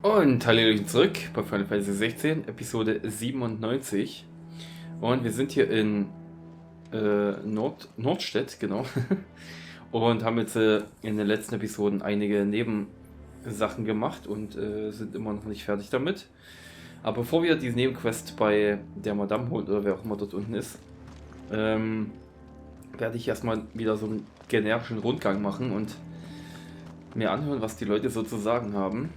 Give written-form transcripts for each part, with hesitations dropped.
Und Hallöchen zurück bei Final Fantasy XVI, Episode 97. Und wir sind hier in Nordstedt, genau. Und haben jetzt in den letzten Episoden einige Nebensachen gemacht und sind immer noch nicht fertig damit. Aber bevor wir diese Nebenquest bei der Madame holen, oder wer auch immer dort unten ist, werde ich erstmal wieder so einen generischen Rundgang machen und mir anhören, was die Leute so zu sagen haben.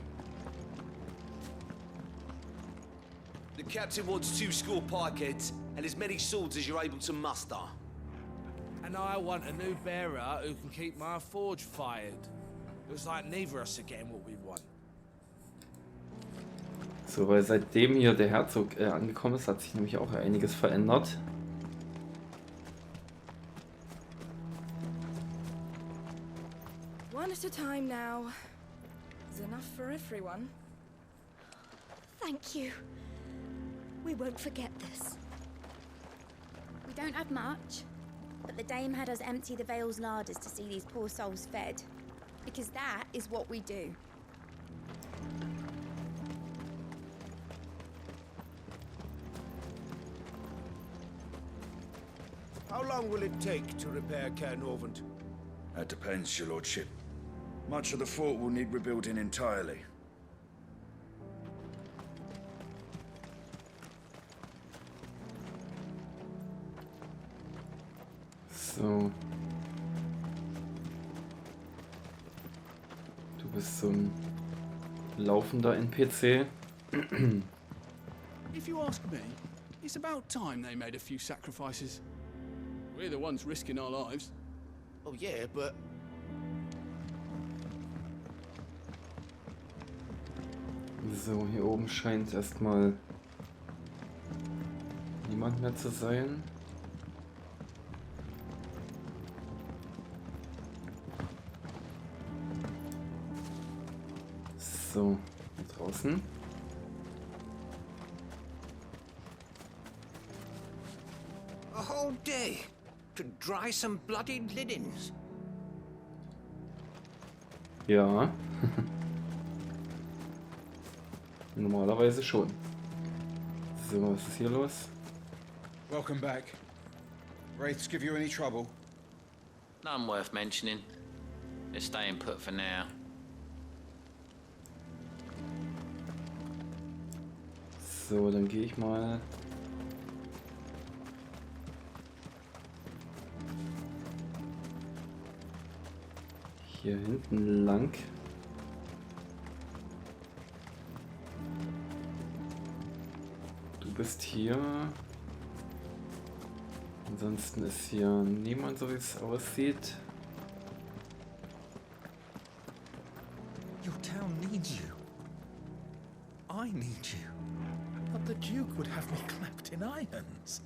The captain wants 2 score pikeheads and as many swords as you're able to muster. And I want a new bearer who can keep my forge fired. Looks like neither of us are getting what we want. So, weil seitdem hier der Herzog angekommen ist, hat sich nämlich auch einiges verändert. One at a time now. There's enough for everyone. Thank you. We won't forget this. We don't have much, but the dame had us empty the Vale's larders to see these poor souls fed. Because that is what we do. How long will it take to repair Caernarvon? That depends, your lordship. Much of the fort will need rebuilding entirely. So. Du bist so ein laufender NPC. If you ask me, it's about time they made a few sacrifices. We're the ones risking our lives. Oh yeah, but... So, hier oben scheint erstmal niemand mehr zu sein. So, hier draußen. A whole day to dry some bloody linens. Ja. Normalerweise schon. So, was ist hier los? Welcome back. Wraiths give you any trouble? None worth mentioning. They're staying put for now. So, dann gehe ich mal hier hinten lang. Du bist hier. Ansonsten ist hier niemand, so wie es aussieht. Your town needs you. I need you. But the Duke would have me clapped in irons.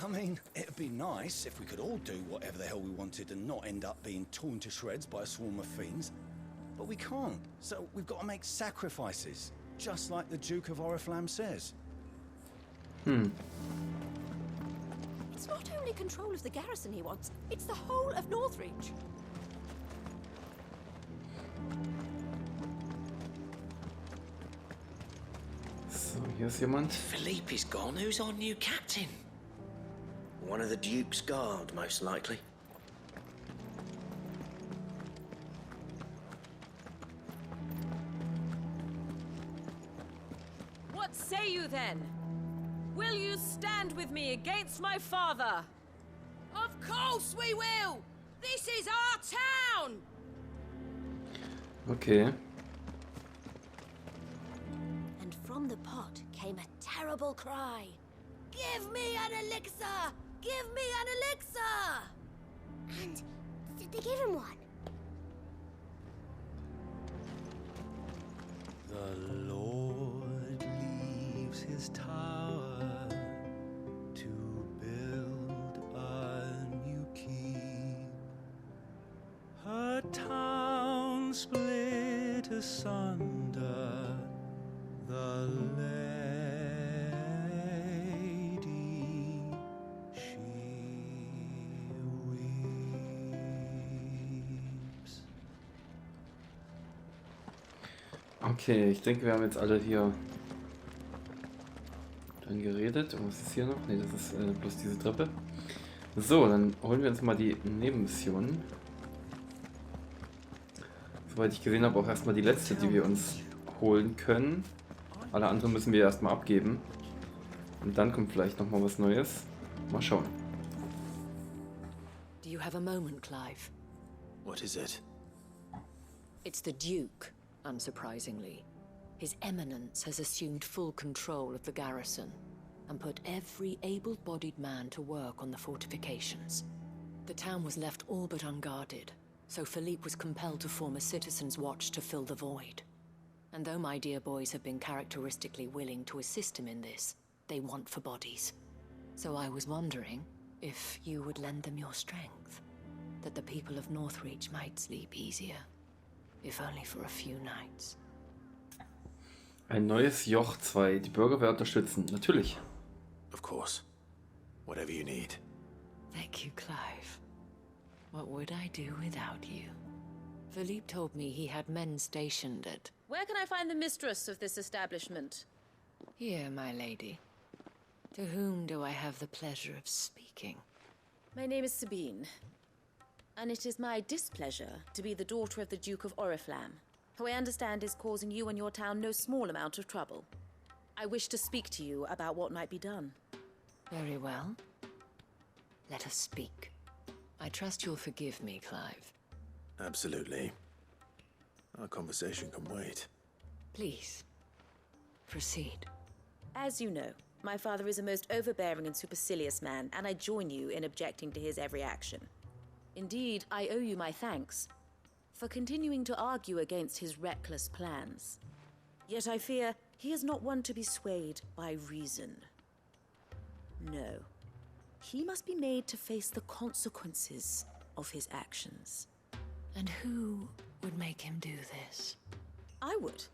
I mean, it'd be nice if we could all do whatever the hell we wanted and not end up being torn to shreds by a swarm of fiends. But we can't, so we've got to make sacrifices, just like the Duke of Oriflamme says. It's not only control of the garrison he wants, it's the whole of Northreach. So, hier ist jemand. Philippe is gone. Who's our new captain? One of the Duke's guard, most likely. What say you then? Will you stand with me against my father? Of course we will! This is our town! Okay. And from the pot came a terrible cry. Give me an elixir! Give me an elixir! And did they give him one? The Lord leaves his tower to build a new keep. A town split asunder, the lady she Okay, ich denke, wir haben jetzt alle hier dann geredet. Und was ist hier noch? Ne, das ist bloß diese Treppe. So, dann holen wir uns mal die Nebenmissionen. Soweit ich gesehen habe, auch erstmal die letzte, die wir uns holen können. Alle anderen müssen wir erstmal abgeben. Und dann kommt vielleicht nochmal was Neues. Mal schauen. Do you have a moment, Clive? What is it? It's the Duke, unsurprisingly. His Eminence has assumed full control of the garrison and put every able-bodied man to work on the fortifications. The town was left all but unguarded, so Philippe was compelled to form a citizens' watch to fill the void. And though my dear boys have been characteristically willing to assist him in this, they want for bodies. So I was wondering if you would lend them your strength, that the people of Northreach might sleep easier, if only for a few nights. Ein neues Joch 2. Die Bürgerwehr unterstützen. Natürlich. Of course. Whatever you need. Thank you, Clive. What would I do without you? Philippe told me he had men stationed at... Where can I find the mistress of this establishment? Here, my lady. To whom do I have the pleasure of speaking? My name is Sabine, and it is my displeasure to be the daughter of the Duke of Oriflamme, who I understand is causing you and your town no small amount of trouble. I wish to speak to you about what might be done. Very well. Let us speak. I trust you'll forgive me, Clive. Absolutely. Our conversation can wait. Please, proceed. As you know, my father is a most overbearing and supercilious man, and I join you in objecting to his every action. Indeed, I owe you my thanks for continuing to argue against his reckless plans. Yet I fear he is not one to be swayed by reason. No. He must be made to face the consequences of his actions. And who would make him do this? I would.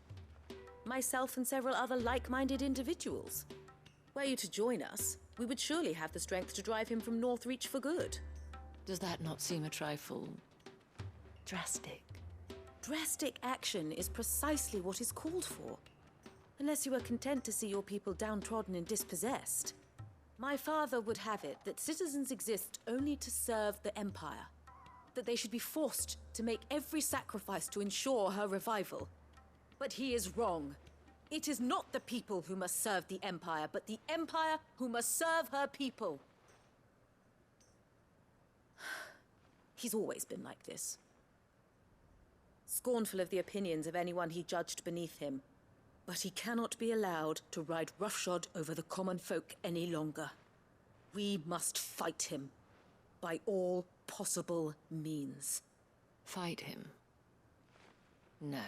Myself and several other like-minded individuals. Were you to join us, we would surely have the strength to drive him from Northreach for good. Does that not seem a trifle... drastic? Drastic action is precisely what is called for. Unless you are content to see your people downtrodden and dispossessed. My father would have it that citizens exist only to serve the Empire. That they should be forced to make every sacrifice to ensure her revival. But he is wrong. It is not the people who must serve the Empire, but the Empire who must serve her people. He's always been like this. Scornful of the opinions of anyone he judged beneath him. But he cannot be allowed to ride roughshod over the common folk any longer. We must fight him. By all possible means. Fight him? No.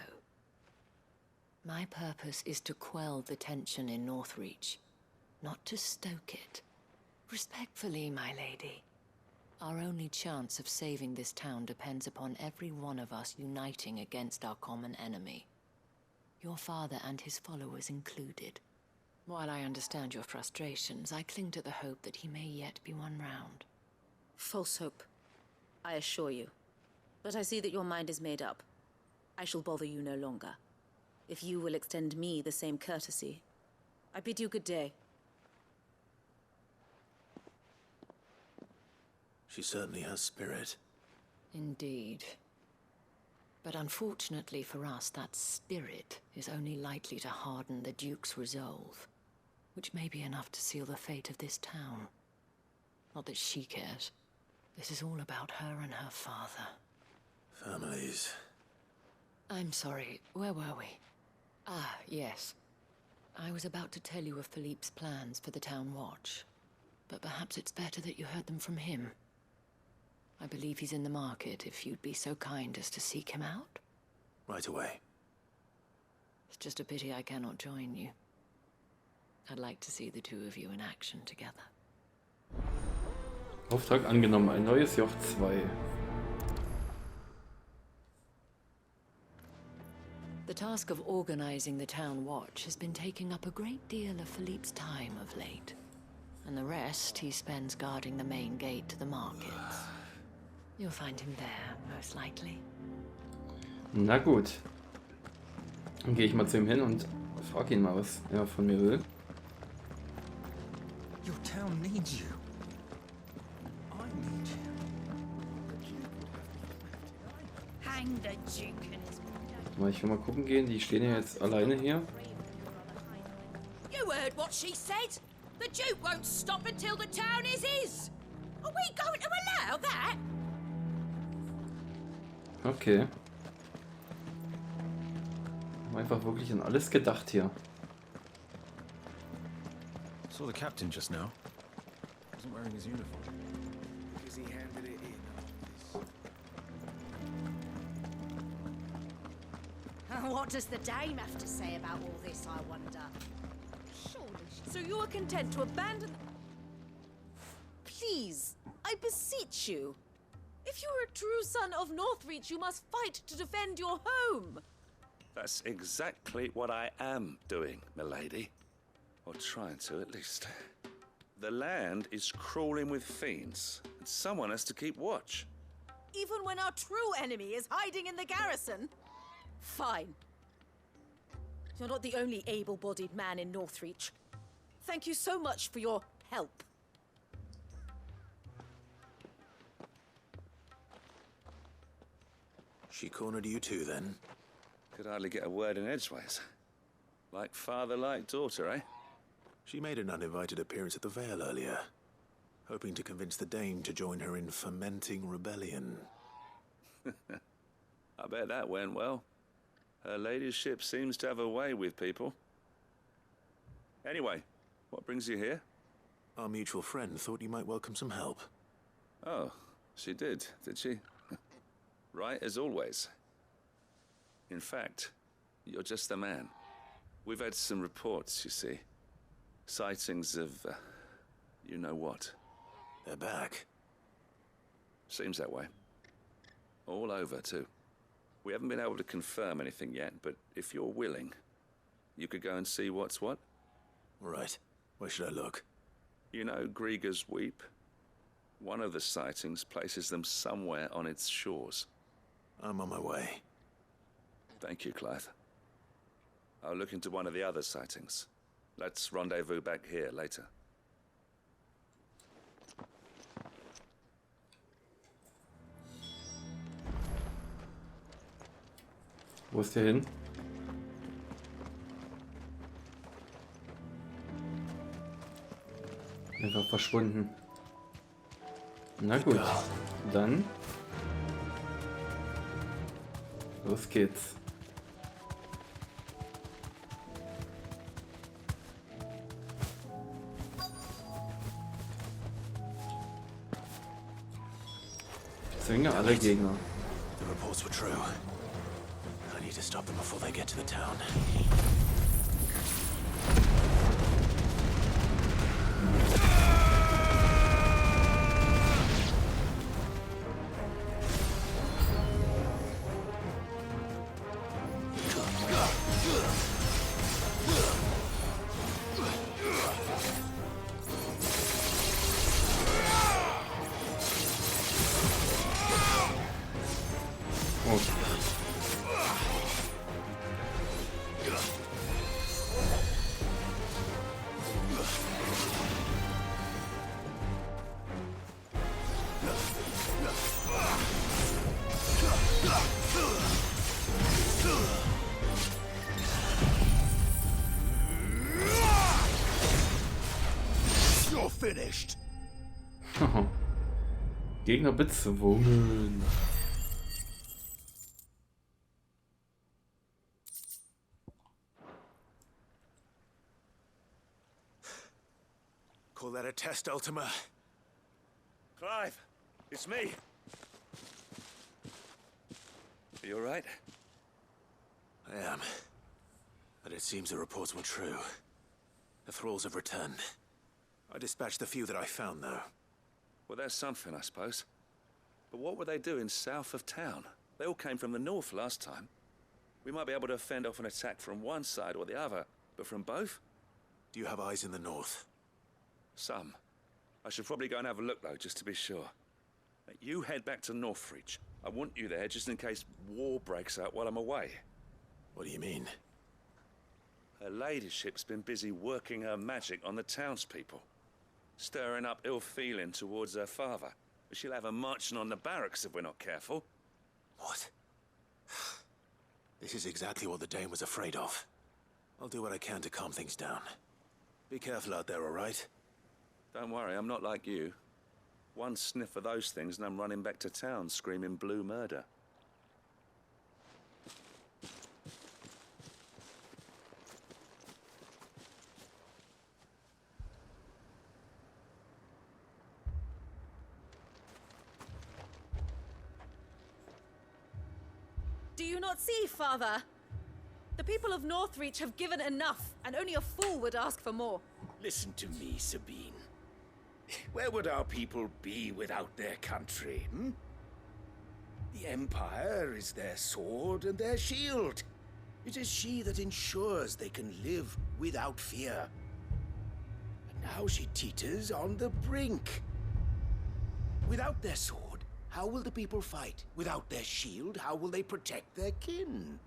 My purpose is to quell the tension in Northreach, not to stoke it. Respectfully, my lady. Our only chance of saving this town depends upon every one of us uniting against our common enemy. Your father and his followers included. While I understand your frustrations, I cling to the hope that he may yet be won round. False hope, I assure you. But I see that your mind is made up. I shall bother you no longer. If you will extend me the same courtesy, I bid you good day. She certainly has spirit. Indeed. But unfortunately for us, that spirit is only likely to harden the Duke's resolve, which may be enough to seal the fate of this town. Not that she cares. This is all about her and her father. Families. I'm sorry, where were we? Ah, yes. I was about to tell you of Philippe's plans for the town watch, but perhaps it's better that you heard them from him. I believe he's in the market, if you'd be so kind as to seek him out. Right away. It's just a pity I cannot join you. I'd like to see the two of you in action together. Auftrag angenommen. Ein neues Joch 2. The task of organizing the town watch has been taking up a great deal of Philippe's time of late. And the rest he spends guarding the main gate to the markets. You'll find him there, most likely. Na gut. Dann gehe ich mal zu ihm hin und frage ihn mal, was er von mir will. Your town needs you. I need you. Hang the Duke and his... Mal, ich will mal gucken gehen, die stehen ja jetzt alleine hier. You heard what she said? The Duke won't stop until the town is his. Are we going to allow that? Okay. Haben einfach wirklich an alles gedacht hier. Saw the captain just now. Wasn't wearing his uniform. Because he handed it in after this. What does the dame have to say about all this, I wonder? Surely So you are content to abandon... Please, I beseech you. If you are a true son of Northreach, you must fight to defend your home. That's exactly what I am doing, milady. Or trying to, at least. The land is crawling with fiends, and someone has to keep watch. Even when our true enemy is hiding in the garrison? Fine. You're not the only able-bodied man in Northreach. Thank you so much for your help. She cornered you too, then? Could hardly get a word in edgeways. Like father, like daughter, eh? She made an uninvited appearance at the Vale earlier, hoping to convince the Dame to join her in fomenting rebellion. I bet that went well. Her ladyship seems to have a way with people. Anyway, what brings you here? Our mutual friend thought you might welcome some help. Oh, she did she? Right as always. In fact, you're just the man. We've had some reports, you see. Sightings of, you know what. They're back. Seems that way. All over, too. We haven't been able to confirm anything yet, but if you're willing, you could go and see what's what. Right. Where should I look? You know Grieger's Weep? One of the sightings places them somewhere on its shores. I'm on my way. Thank you, Clive. I'll look into one of the other sightings. Let's rendezvous back here later. Wo ist der hin? Einfach verschwunden. Na gut, dann los geht's. Zwinge alle Gegner. The reports were true. I need to stop them before they get to the town. You're finished. Gegner bezwungen. Call that a test, Ultima? Clive, it's me. Are you all right? I am. But it seems the reports were true. The thralls have returned. I dispatched the few that I found, though. Well, there's something, I suppose. But what were they doing south of town? They all came from the north last time. We might be able to fend off an attack from one side or the other, but from both? Do you have eyes in the north? Some. I should probably go and have a look, though, just to be sure. You head back to Northreach. I want you there just in case war breaks out while I'm away. What do you mean? Her ladyship's been busy working her magic on the townspeople, stirring up ill feeling towards her father. She'll have her marching on the barracks if we're not careful. What? This is exactly what the Dame was afraid of. I'll do what I can to calm things down. Be careful out there, all right? Don't worry, I'm not like you. One sniff of those things and I'm running back to town screaming blue murder. Do you not see, Father? The people of Northreach have given enough, and only a fool would ask for more. Listen to me, Sabine. Where would our people be without their country, hmm? The Empire is their sword and their shield. It is she that ensures they can live without fear. And now she teeters on the brink. Without their sword, how will the people fight? Without their shield, how will they protect their kin?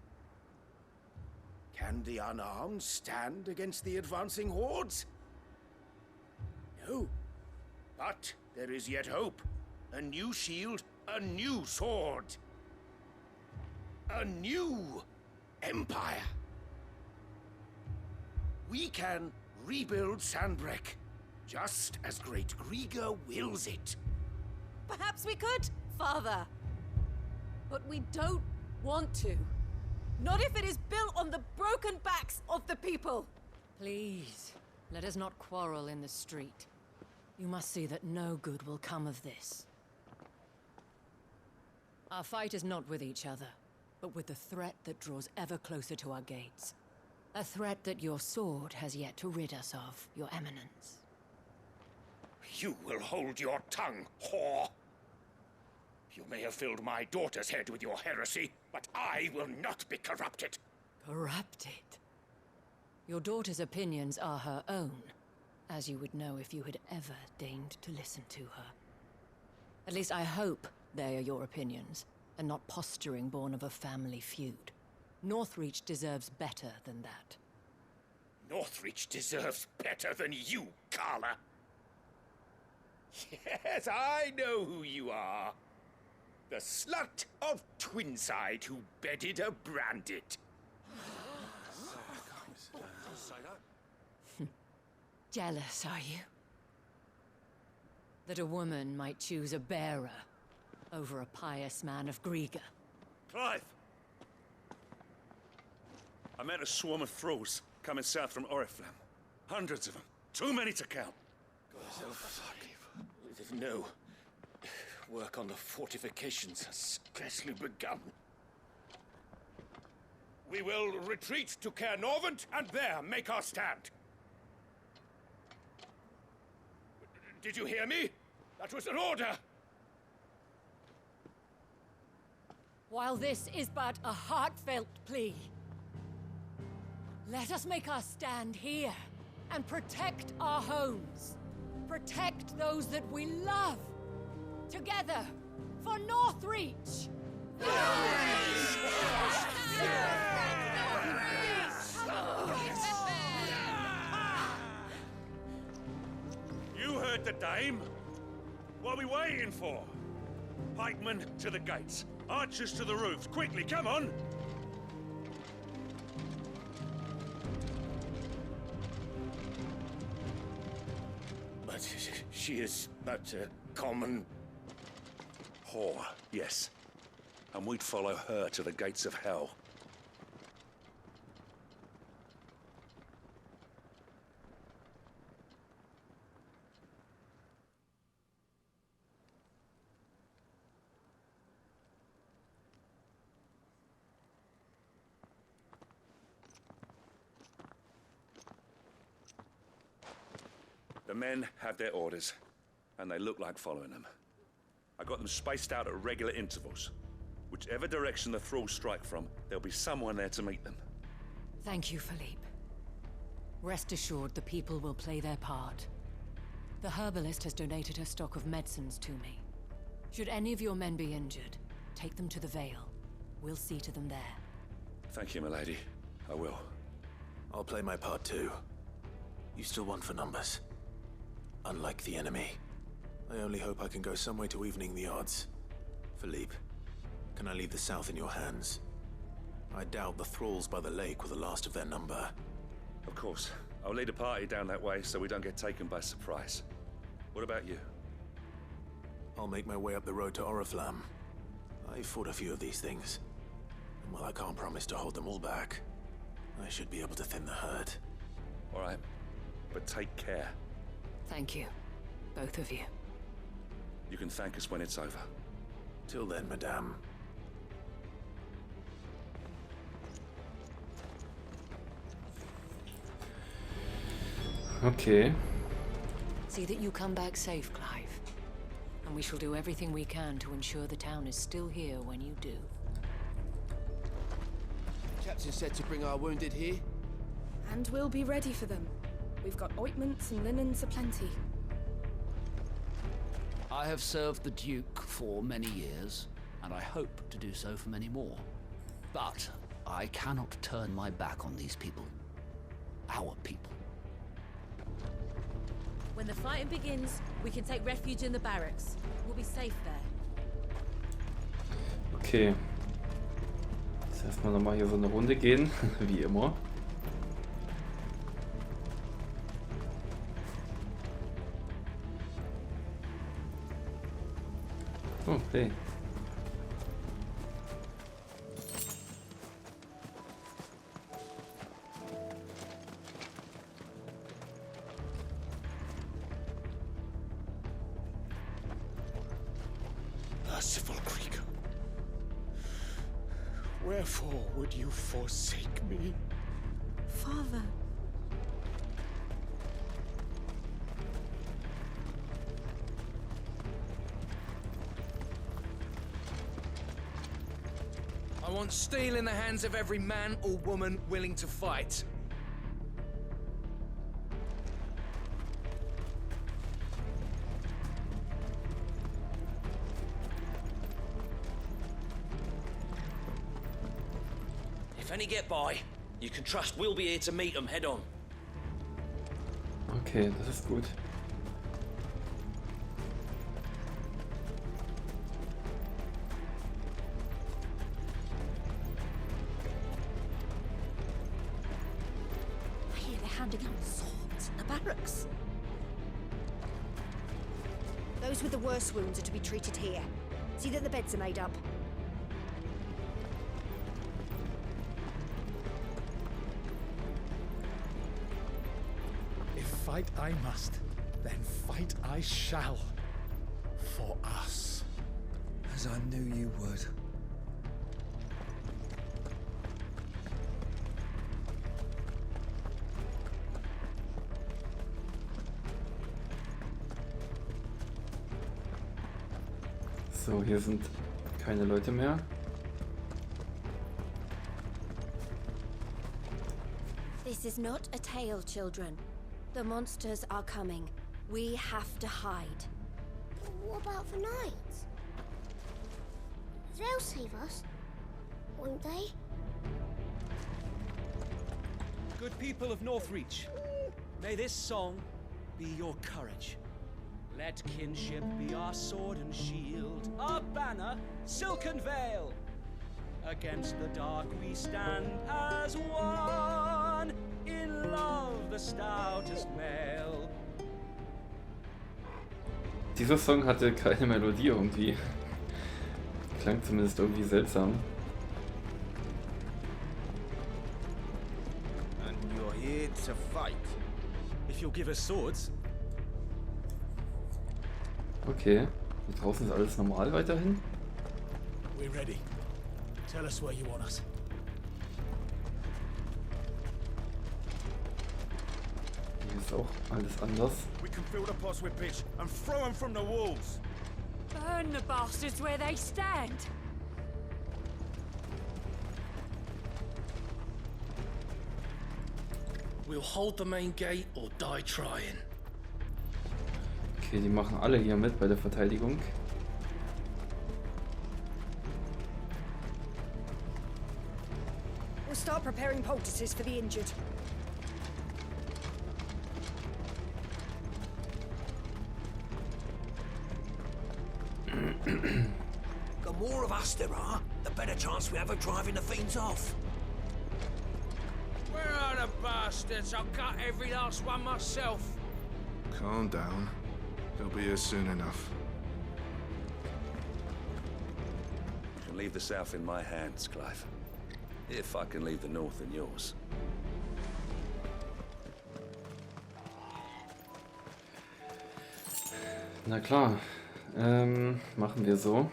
Can the unarmed stand against the advancing hordes? No. But there is yet hope. A new shield, a new sword. A new empire. We can rebuild Sandbreck, just as Great Grieger wills it. Perhaps we could, Father. But we don't want to. Not if it is built on the broken backs of the people. Please, let us not quarrel in the street. You must see that no good will come of this. Our fight is not with each other, but with the threat that draws ever closer to our gates. A threat that your sword has yet to rid us of, Your Eminence. You will hold your tongue, whore! You may have filled my daughter's head with your heresy, but I will not be corrupted. Corrupted? Your daughter's opinions are her own, as you would know if you had ever deigned to listen to her. At least I hope they are your opinions, and not posturing born of a family feud. Northreach deserves better than that. Northreach deserves better than you, Carla. Yes, I know who you are. The slut of Twinside who bedded a Brandit. Jealous, are you? That a woman might choose a bearer over a pious man of Grieger. Clive! I met a swarm of thralls coming south from Oriflamme. Hundreds of them. Too many to count. No. Work on the fortifications has scarcely begun. We will retreat to Caer Norvent and there make our stand. Did you hear me? That was an order! While this is but a heartfelt plea, let us make our stand here and protect our homes. Protect those that we love. Together, for Northreach! You heard the Dame. What are we waiting for? Pikemen to the gates. Archers to the roofs. Quickly, come on! But she is but a common... whore, yes. And we'd follow her to the gates of hell. The men have their orders, and they look like following them. I got them spaced out at regular intervals. Whichever direction the thralls strike from, there'll be someone there to meet them. Thank you, Philippe. Rest assured the people will play their part. The herbalist has donated her stock of medicines to me. Should any of your men be injured, take them to the Vale. We'll see to them there. Thank you, milady. I will. I'll play my part too. You still want for numbers. Unlike the enemy. I only hope I can go some way to evening the odds. Philippe, can I leave the south in your hands? I doubt the thralls by the lake were the last of their number. Of course. I'll lead a party down that way so we don't get taken by surprise. What about you? I'll make my way up the road to Oriflamme. I've fought a few of these things. And while I can't promise to hold them all back, I should be able to thin the herd. All right. But take care. Thank you. Both of you. You can thank us when it's over. Till then, madame. Okay. See that you come back safe, Clive. And we shall do everything we can to ensure the town is still here when you do. Captain said to bring our wounded here. And we'll be ready for them. We've got ointments and linens aplenty. I have served the Duke for many years, and I hope to do so for many more. But I cannot turn my back on these people. Our people. When the fighting begins, we can take refuge in the barracks. We'll be safe there. Okay. Jetzt erstmal nochmal hier so eine Runde gehen, wie immer. Oh, hey. Merciful creature, wherefore would you forsake me? Father. I want steel in the hands of every man or woman willing to fight. If any get by, you can trust we'll be here to meet them head on. Okay, das ist gut. I hear they're handing out swords in the barracks. Those with the worst wounds are to be treated here. See that the beds are made up. If fight I must, then fight I shall. For us. As I knew you would. So, hier sind keine Leute mehr. This is not a tale, children. The monsters are coming. We have to hide. What about the knights? They'll save us, won't they? Good people of Northreach, may this song be your courage. Let kinship be our sword and shield, our banner, silken veil. Against the dark we stand as one, in love the stoutest male. Dieser Song hatte keine Melodie irgendwie. Klang zumindest irgendwie seltsam. And you're here to fight. If you'll give us swords. Okay, hier draußen ist alles normal weiterhin. We're ready. Tell us where you want us. Hier ist auch alles anders. We can fill the pots with pitch and throw them from the walls. Burn the bastards where they stand. We'll hold the main gate or die trying. Okay, die machen alle hier mit bei der Verteidigung. We'll start preparing poultices for the injured. The more of us there are, the better chance we have of driving the fiends off. Where are the bastards? I'll cut every last one myself. Calm down. They'll be here soon enough. You can leave the south in my hands, Clive. If I can leave the north in yours. Na klar. Machen wir so.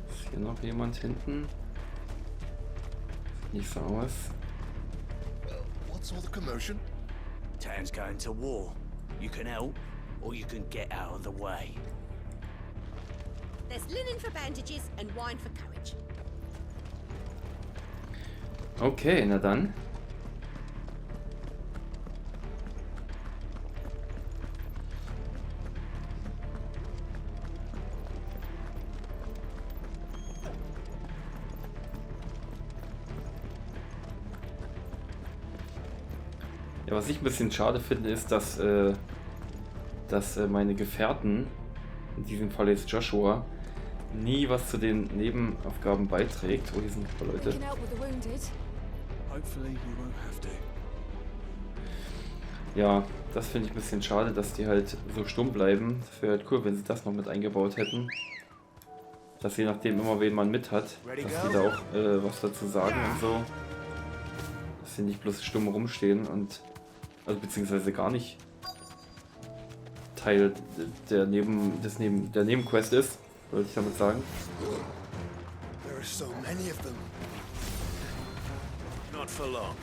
Ist hier noch jemand hinten? Sieht nicht so aus. What's all the commotion? Town's going to war. You can help, or you can get out of the way. There's linen for bandages and wine for courage. Okay, na dann. Ja, was ich ein bisschen schade finde, ist, dass meine Gefährten, in diesem Fall jetzt Joshua, nie was zu den Nebenaufgaben beiträgt. Oh, hier sind ein paar Leute. Ja, das finde ich ein bisschen schade, dass die halt so stumm bleiben. Das wäre halt cool, wenn sie das noch mit eingebaut hätten. Dass je nachdem immer wen man mit hat, dass die da auch was dazu sagen und so. Dass sie nicht bloß stumm rumstehen und also beziehungsweise gar nicht Teil der Nebenquest ist, wollte ich damit sagen. There are so many of them. Not for long.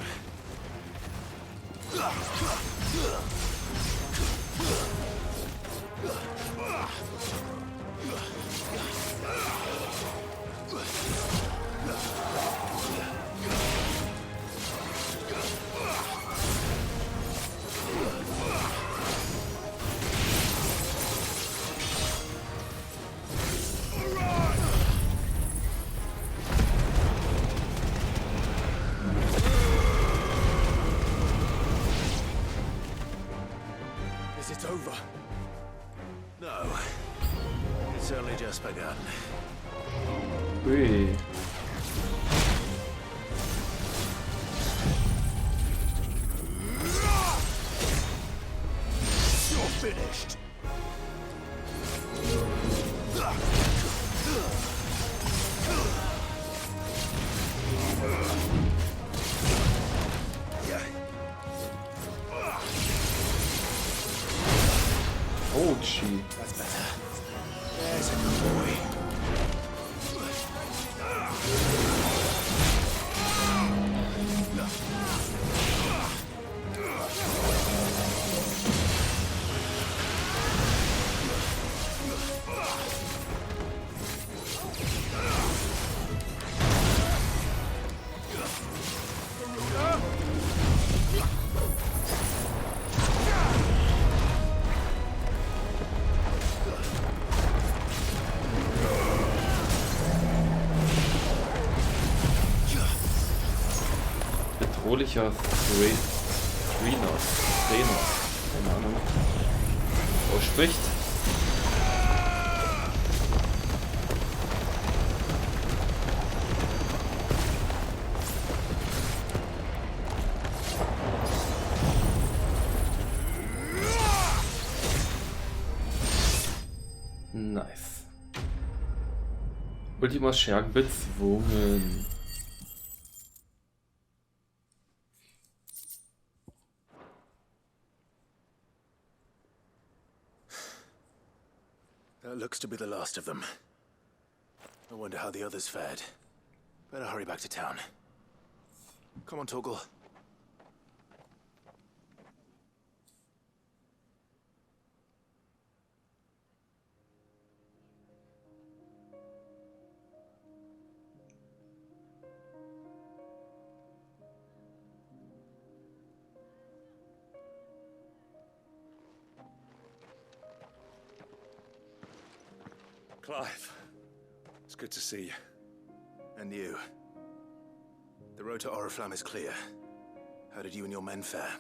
Is it over? No. It's only just begun. Ui. You're finished. Oh, gee. That's better. There's a good boy. Bedrohlicher Trainer. Keine Ahnung. Ausspricht. Nice. Ultima Schergen bezwungen. That looks to be the last of them. I wonder how the others fared. Better hurry back to town. Come on, Torgal. Clive, it's good to see you. And you. The road to Oriflamme is clear. How did you and your men fare?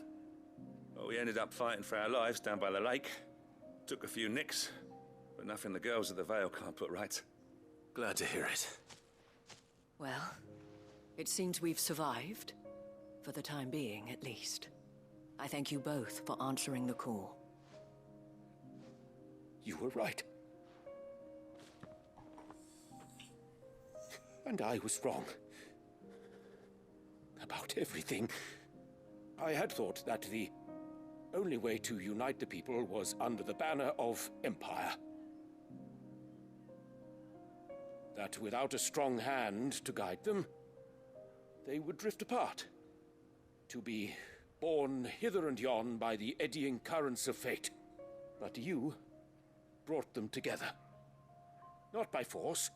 Well, we ended up fighting for our lives down by the lake. Took a few nicks, but nothing the girls of the Vale can't put right. Glad to hear it. Well, it seems we've survived. For the time being, at least. I thank you both for answering the call. You were right. And I was wrong. About everything. I had thought that the only way to unite the people was under the banner of Empire. That without a strong hand to guide them, they would drift apart. To be borne hither and yon by the eddying currents of fate. But you brought them together. Not by force,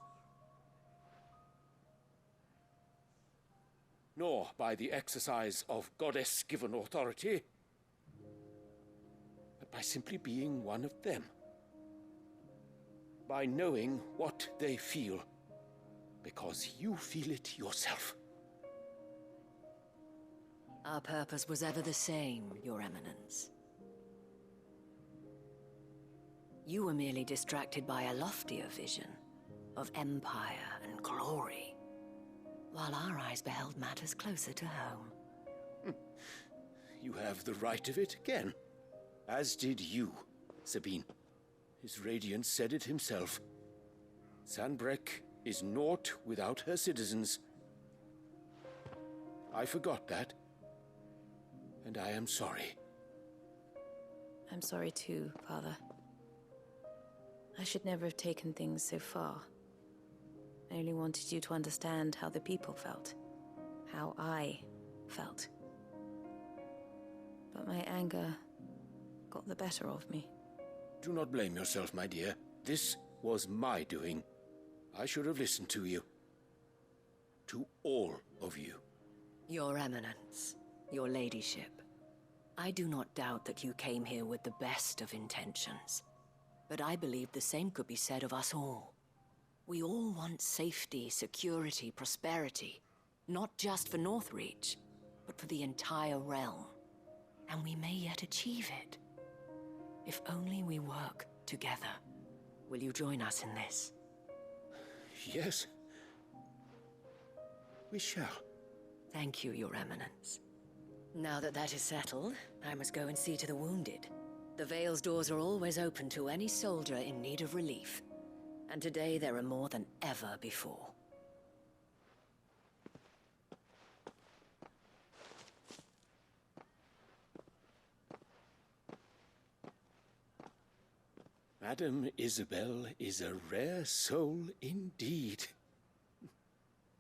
nor by the exercise of goddess-given authority, but by simply being one of them. By knowing what they feel, because you feel it yourself. Our purpose was ever the same, Your Eminence. You were merely distracted by a loftier vision of empire and glory, while our eyes beheld matters closer to home. You have the right of it again. As did you, Sabine. His radiance said it himself. Sanbreque is naught without her citizens. I forgot that. And I am sorry. I'm sorry too, Father. I should never have taken things so far. I only wanted you to understand how the people felt. How I felt. But my anger got the better of me. Do not blame yourself, my dear. This was my doing. I should have listened to you. To all of you. Your Eminence, your Ladyship, I do not doubt that you came here with the best of intentions. But I believe the same could be said of us all. We all want safety, security, prosperity. Not just for Northreach, but for the entire realm. And we may yet achieve it. If only we work together. Will you join us in this? Yes. We shall. Thank you, Your Eminence. Now that that is settled, I must go and see to the wounded. The Vale's doors are always open to any soldier in need of relief. And today there are more than ever before. Madame Isabel is a rare soul indeed.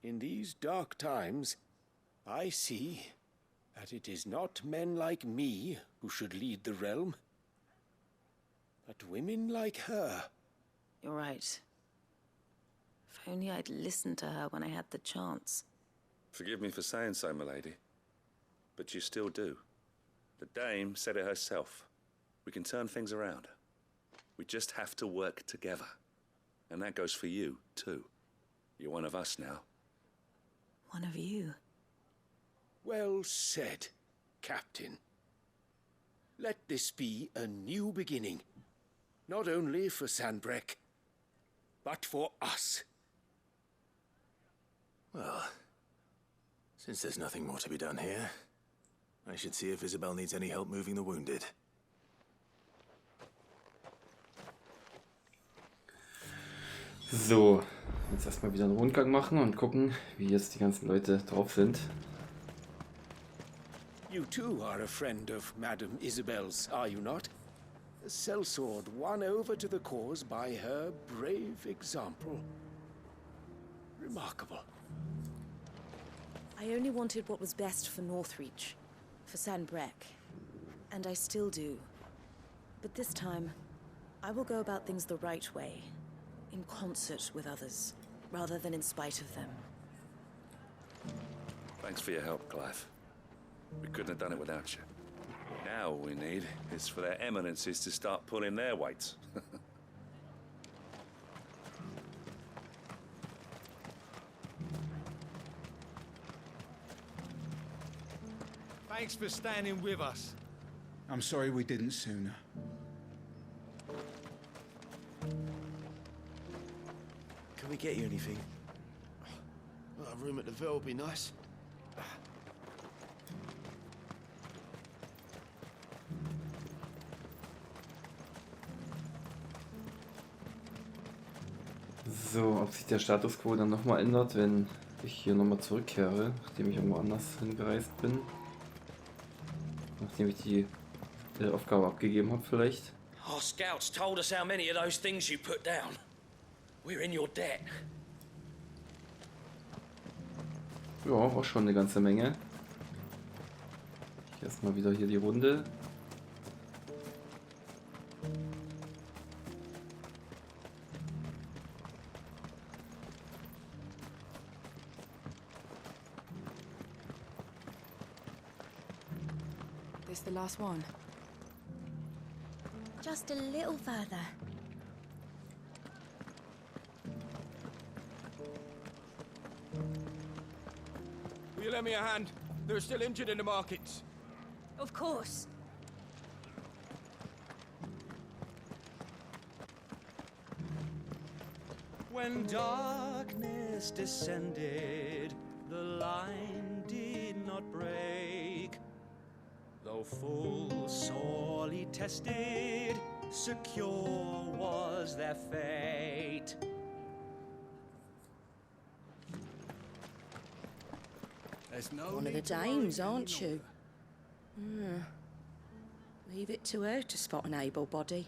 In these dark times, I see that it is not men like me who should lead the realm, but women like her. You're right. If only I'd listened to her when I had the chance. Forgive me for saying so, milady, but you still do. The Dame said it herself. We can turn things around. We just have to work together. And that goes for you, too. You're one of us now. One of you? Well said, Captain. Let this be a new beginning. Not only for Sanbreque, but for us. Well, since there's nothing more to be done here, I should see if Isabel needs any help moving the wounded. So, jetzt erstmal wieder einen Rundgang machen und gucken, wie jetzt die ganzen Leute drauf sind. You too are a friend of Madame Isabel's, are you not? A sellsword won over to the cause by her brave example. Remarkable. I only wanted what was best for Northreach, for Sanbreque, and I still do. But this time, I will go about things the right way, in concert with others, rather than in spite of them. Thanks for your help, Clive. We couldn't have done it without you. Now all we need is for their eminences to start pulling their weight. Thanks for standing with us. I'm sorry we didn't sooner. Can we get you anything? Well, a room at the Ville would be nice. So, ob sich der Status Quo dann nochmal ändert, wenn ich hier nochmal zurückkehre, nachdem ich irgendwo anders hingereist bin. Nachdem ich die Aufgabe abgegeben habe vielleicht. Our scouts told us how many of those things you put down. We're in your debt. Ja, war schon eine ganze Menge. Ich erstmal wieder hier die Runde. This the last one? Just a little further. Will you lend me a hand? They're still injured in the markets. Of course. When darkness descended, the line did not break. Though full sorely tested, secure was their fate. One of the dames, aren't you? Leave it to her to spot an able body.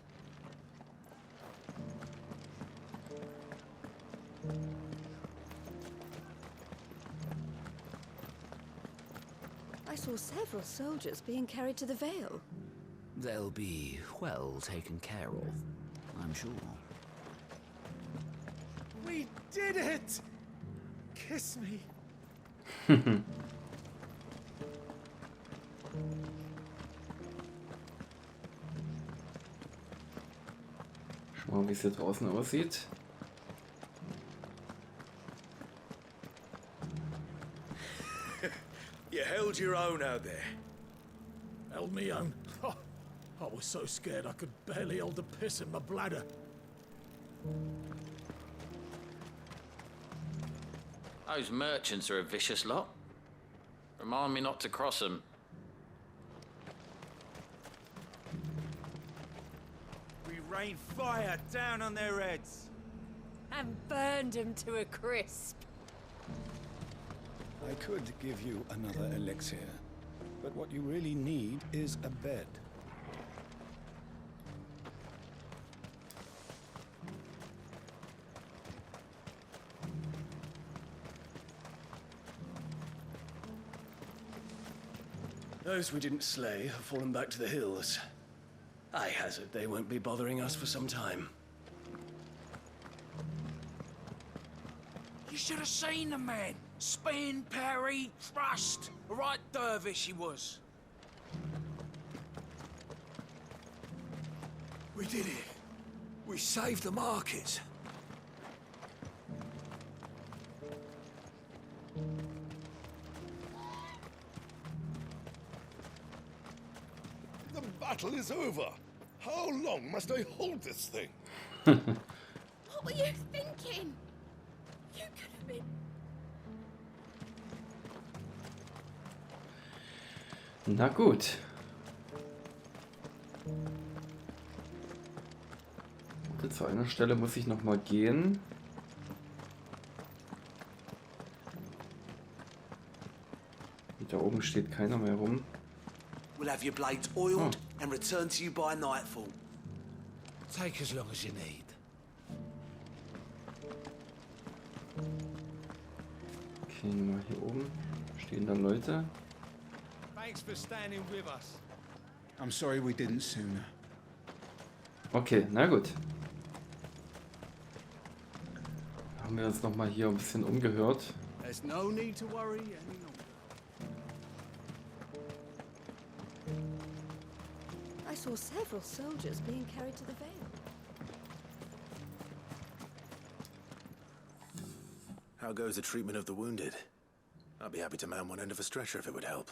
I saw several soldiers being carried to the Vale. They'll be well taken care of, I'm sure. We did it! Kiss me. Schau mal, wie es hier draußen aussieht. You held your own out there. Held me own? I was so scared I could barely hold the piss in my bladder. Those merchants are a vicious lot. Remind me not to cross them. We rained fire down on their heads. And burned them to a crisp. I could give you another elixir, but what you really need is a bed. Those we didn't slay have fallen back to the hills. I hazard they won't be bothering us for some time. You should have seen the man. Spin, parry, thrust. A right dervish he was. We did it. We saved the markets. The battle is over. How long must I hold this thing? What were you thinking? You could have been... Na gut. Und zu einer Stelle muss ich noch mal gehen. Da oben steht keiner mehr rum. We'll have your blades oiled and return to you by nightfall. Take as long as you need. Okay, mal hier oben stehen dann Leute. Thanks for standing with us. I'm sorry we didn't sooner. Okay, na gut. Haben wir uns noch mal hier ein bisschen umgehört. There's no need to worry any longer. I saw several soldiers being carried to the Vale. How goes the treatment of the wounded? I'd be happy to man one end of a stretcher if it would help.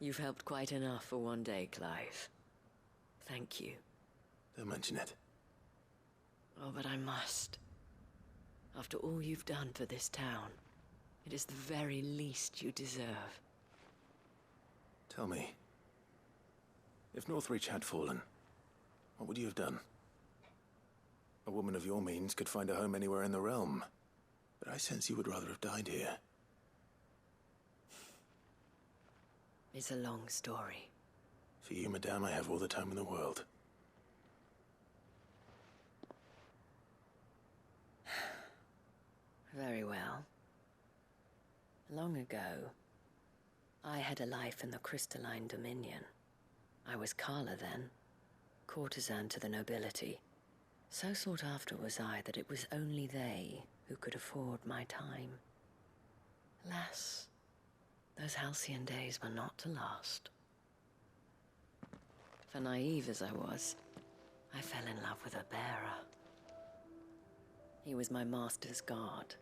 You've helped quite enough for one day, Clive. Thank you. Don't mention it. Oh, but I must. After all you've done for this town, it is the very least you deserve. Tell me, if Northreach had fallen, what would you have done? A woman of your means could find a home anywhere in the realm, but I sense you would rather have died here. It's a long story. For you, madame, I have all the time in the world. Very well. Long ago, I had a life in the Crystalline Dominion. I was Carla then, courtesan to the nobility. So sought after was I that it was only they who could afford my time. Alas, those halcyon days were not to last. For naive as I was, I fell in love with a bearer. He was my master's guard,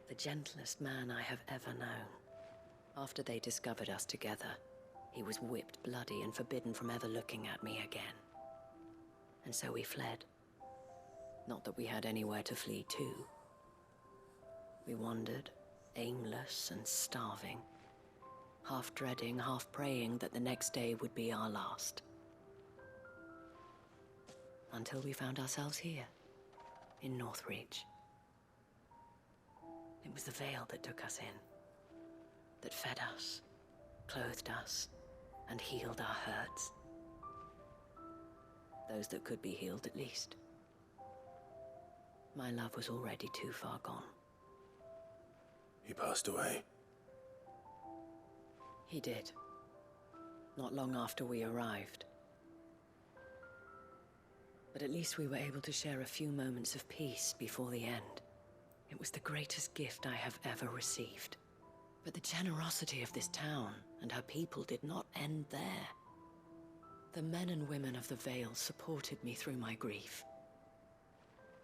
the gentlest man I have ever known. After they discovered us together, he was whipped bloody and forbidden from ever looking at me again. And so we fled. Not that we had anywhere to flee to. We wandered, aimless and starving, half dreading, half praying that the next day would be our last. Until we found ourselves here, in Northreach. It was the Vale that took us in, that fed us, clothed us, and healed our hurts. Those that could be healed, at least. My love was already too far gone. He passed away. He did. Not long after we arrived. But at least we were able to share a few moments of peace before the end. It was the greatest gift I have ever received. But the generosity of this town and her people did not end there. The men and women of the Vale supported me through my grief.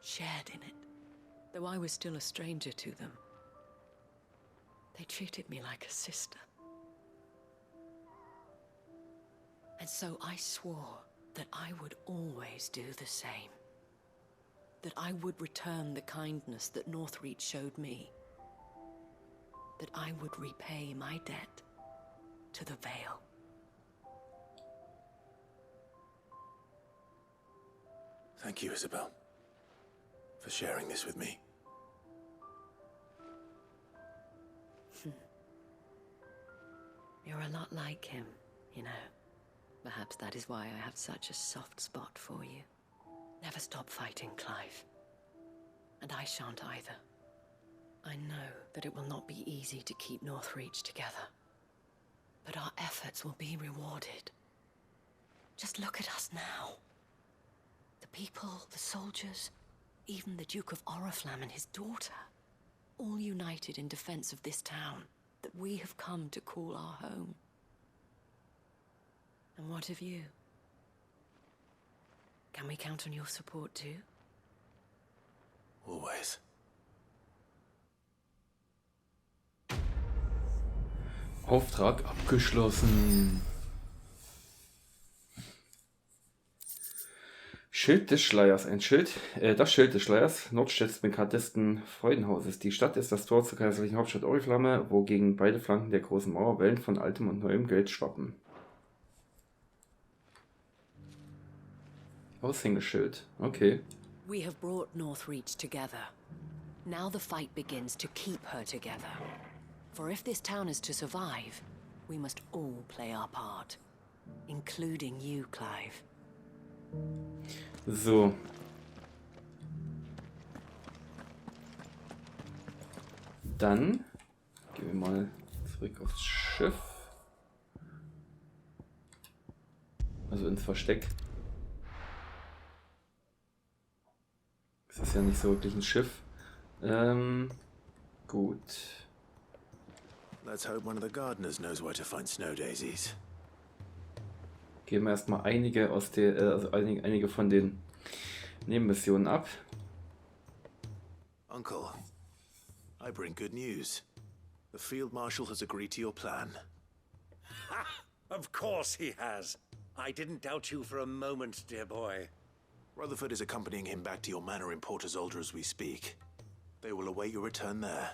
Shared in it, though I was still a stranger to them. They treated me like a sister. And so I swore that I would always do the same. That I would return the kindness that Northreach showed me. That I would repay my debt to the Vale. Thank you, Isabel, for sharing this with me. You're a lot like him, you know. Perhaps that is why I have such a soft spot for you. Never stop fighting, Clive. And I shan't either. I know that it will not be easy to keep Northreach together. But our efforts will be rewarded. Just look at us now. The people, the soldiers, even the Duke of Oriflamme and his daughter, all united in defense of this town that we have come to call our home. And what of you? Can we count on your support too? Always. Auftrag abgeschlossen. Schild des Schleiers. Ein Schild, das Schild des Schleiers, Nordstedts bekanntesten Freudenhauses. Die Stadt ist das Tor zur kaiserlichen Hauptstadt Oriflamme, wo gegen beide Flanken der großen Mauer Wellen von altem und neuem Geld schwappen. Aushängeschild. Okay. We have brought Northreach together. Now the fight begins to keep her together. For if this town is to survive, we must all play our part. Including you, Clive. So. Dann gehen wir mal zurück aufs Schiff. Also ins Versteck. Es ist ja nicht so wirklich ein Schiff. Gut. Let's hope one of the gardeners knows where to find snow daisies. Geben wir erstmal einige aus der, also einige von den Nebenmissionen ab. Uncle, I bring good news. The Field Marshal has agreed to your plan. Ha! Of course he has. I didn't doubt you for a moment, dear boy. Rutherford is accompanying him back to your manor in Port Isolde as we speak. They will await your return there.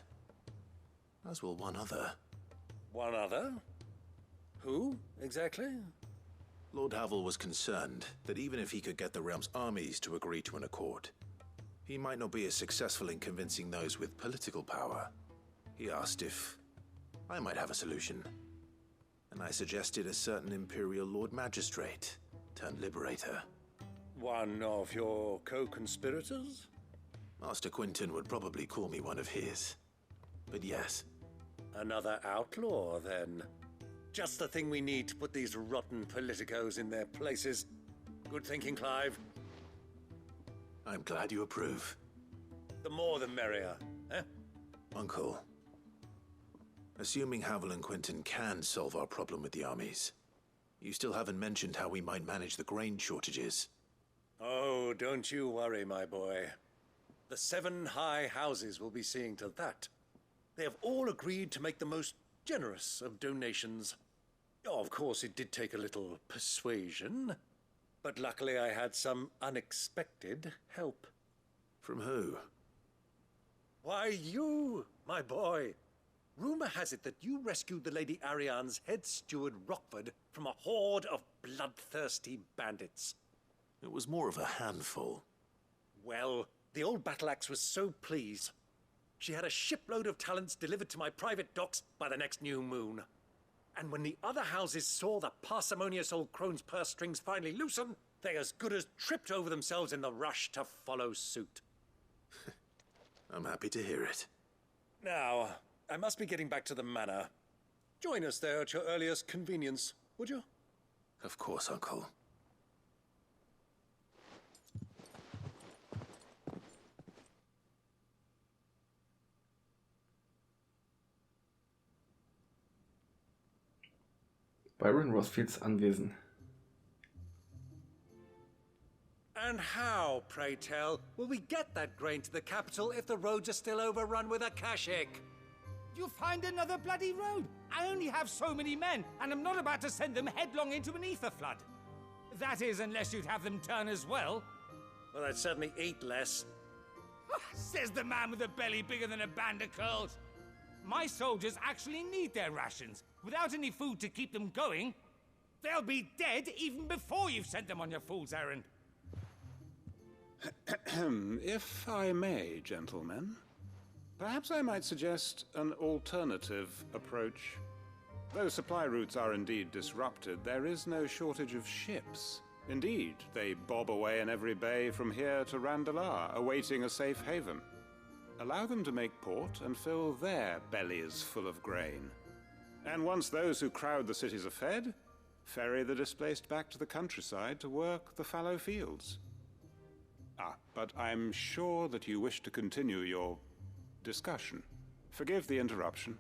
As will one other. One other? Who, exactly? Lord Havel was concerned that even if he could get the realm's armies to agree to an accord, he might not be as successful in convincing those with political power. He asked if I might have a solution, and I suggested a certain Imperial Lord Magistrate turned Liberator. One of your co-conspirators? Master Quinton would probably call me one of his, but yes. Another outlaw, then. Just the thing we need to put these rotten politicos in their places. Good thinking, Clive. I'm glad you approve. The more the merrier, eh? Uncle, assuming Havel and Quinton can solve our problem with the armies, you still haven't mentioned how we might manage the grain shortages. Oh, don't you worry, my boy. The 7 high houses will be seeing to that. They have all agreed to make the most generous of donations. Oh, of course, it did take a little persuasion, but luckily I had some unexpected help. From who? Why, you, my boy. Rumor has it that you rescued the Lady Ariane's head steward Rockford from a horde of bloodthirsty bandits. It was more of a handful. Well, the old battle axe was so pleased. She had a shipload of talents delivered to my private docks by the next new moon. And when the other houses saw the parsimonious old crone's purse strings finally loosen, they as good as tripped over themselves in the rush to follow suit. I'm happy to hear it. Now, I must be getting back to the manor. Join us there at your earliest convenience, would you? Of course, Uncle. Byron Rosfields Anwesen. And how, pray tell, will we get that grain to the capital if the roads are still overrun with Akashic? You'll find another bloody road. I only have so many men, and I'm not about to send them headlong into an ether flood. That is, unless you'd have them turn as well. Well, I'd certainly eat less. Says the man with a belly bigger than a band of curls. My soldiers actually need their rations. Without any food to keep them going, they'll be dead even before you've sent them on your fool's errand. If I may, gentlemen, perhaps I might suggest an alternative approach. Though supply routes are indeed disrupted, there is no shortage of ships. Indeed, they bob away in every bay from here to Randalar, awaiting a safe haven. Allow them to make port and fill their bellies full of grain. And once those who crowd the cities are fed, ferry the displaced back to the countryside to work the fallow fields. But I'm sure that you wish to continue your discussion. Forgive the interruption.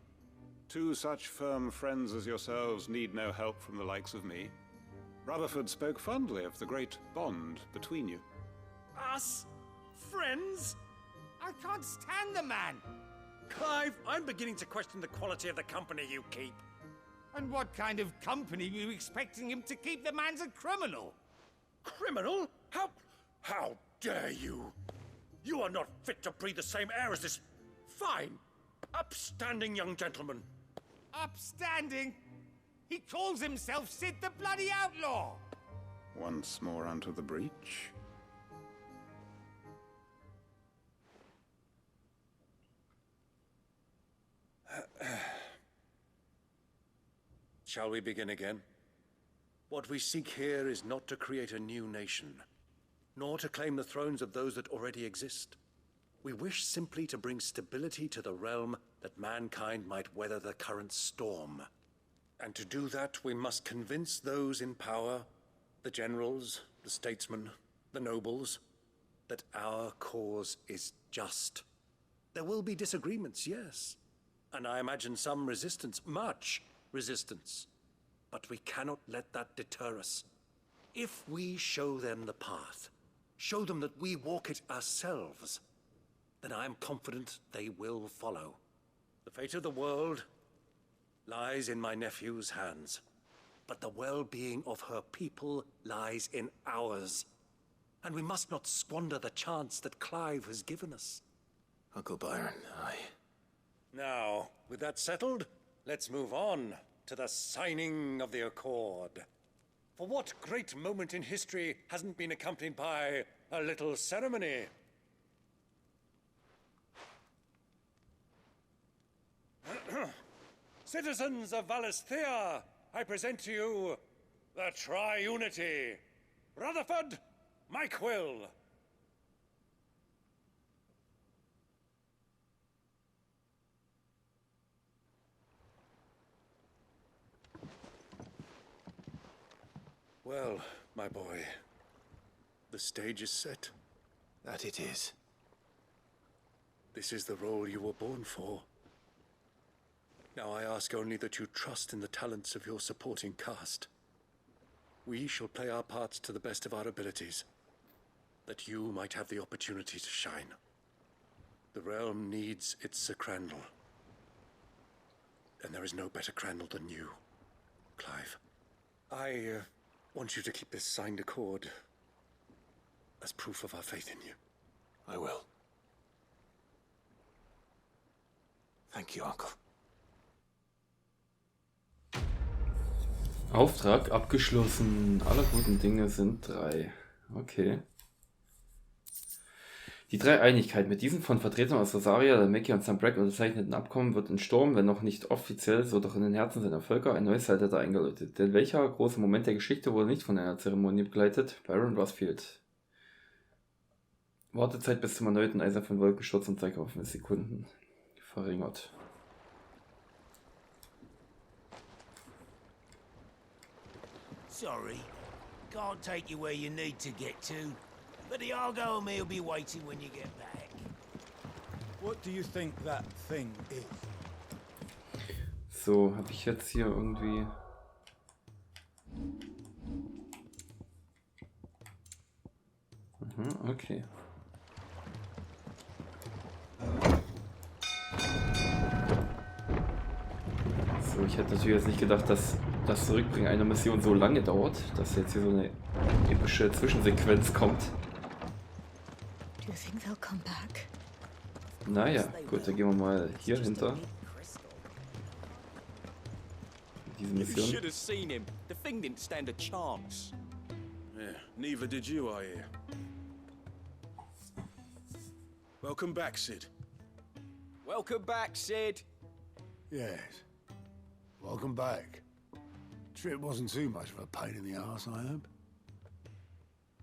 2 such firm friends as yourselves need no help from the likes of me. Rutherford spoke fondly of the great bond between you. Us? Friends? I can't stand the man. Clive, I'm beginning to question the quality of the company you keep. And what kind of company were you expecting him to keep? The man's a criminal. Criminal? How dare you? You are not fit to breathe the same air as this fine, upstanding young gentleman. Upstanding? He calls himself Sid the Bloody Outlaw. Once more unto the breach. Shall we begin again? What we seek here is not to create a new nation, nor to claim the thrones of those that already exist. We wish simply to bring stability to the realm that mankind might weather the current storm. And to do that, we must convince those in power, the generals, the statesmen, the nobles, that our cause is just. There will be disagreements, yes, and I imagine some resistance, much resistance. But we cannot let that deter us. If we show them the path, show them that we walk it ourselves, then I am confident they will follow. The fate of the world lies in my nephew's hands, but the well-being of her people lies in ours. And we must not squander the chance that Clive has given us. Uncle Byron, Now, with that settled, let's move on to the signing of the Accord. For what great moment in history hasn't been accompanied by a little ceremony? Citizens of Valisthea, I present to you the Triunity. Rutherford, Mike Will. Well, my boy, the stage is set. That it is. This is the role you were born for. Now I ask only that you trust in the talents of your supporting cast. We shall play our parts to the best of our abilities, that you might have the opportunity to shine. The realm needs its Sir Crandall. And there is no better Crandall than you, Clive. I want you to keep this signed accord as proof of our faith in you. I will. Thank you, Uncle. Auftrag abgeschlossen. Alle guten Dinge sind 3. Okay. Die Dreieinigkeit. Mit diesem von Vertretern aus Rosaria, Dhalmekia und St. Brack unterzeichneten Abkommen wird in Sturm, wenn noch nicht offiziell, so doch in den Herzen seiner Völker, ein neues Zeitalter eingeläutet. Denn welcher große Moment der Geschichte wurde nicht von einer Zeremonie begleitet? Byron Rusfield. Wartezeit bis zum erneuten Eisern von Wolkensturz und Zeitkraft 5 Sekunden verringert. Sorry, can't take you where you need to get to, but the Argo me'll be waiting when you get back. What do you think that thing is? So, habe ich jetzt hier irgendwie... Okay. So, ich hätte natürlich jetzt nicht gedacht, dass das Zurückbringen einer Mission so lange dauert, dass jetzt hier so eine epische Zwischensequenz kommt. Do you think they'll come back? Naja, gut, dann gehen wir mal hier hinter. Diese You Mission. should have seen him. The thing didn't stand a chance. Yeah, neither did you, I hear. Welcome back, Sid. Welcome back, Sid. Yes. Welcome back. Trip wasn't too much of a pain in the arse, I hope.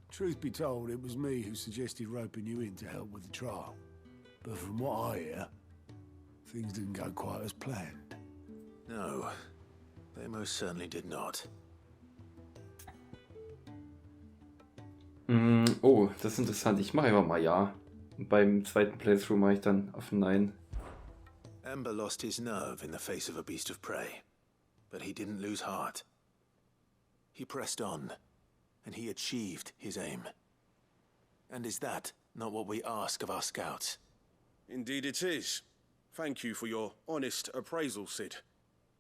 Truth be told, it was me who suggested roping you in to help with the trial. But from what I hear, things didn't go quite as planned. No, they most certainly did not. Oh, das ist interessant. Ich mache einfach mal ja. Und beim zweiten Playthrough mache ich dann auf Nein. Ember lost his nerve in the face of a beast of prey, but he didn't lose heart. He pressed on, and he achieved his aim. And is that not what we ask of our scouts? Indeed it is. Thank you for your honest appraisal, Sid.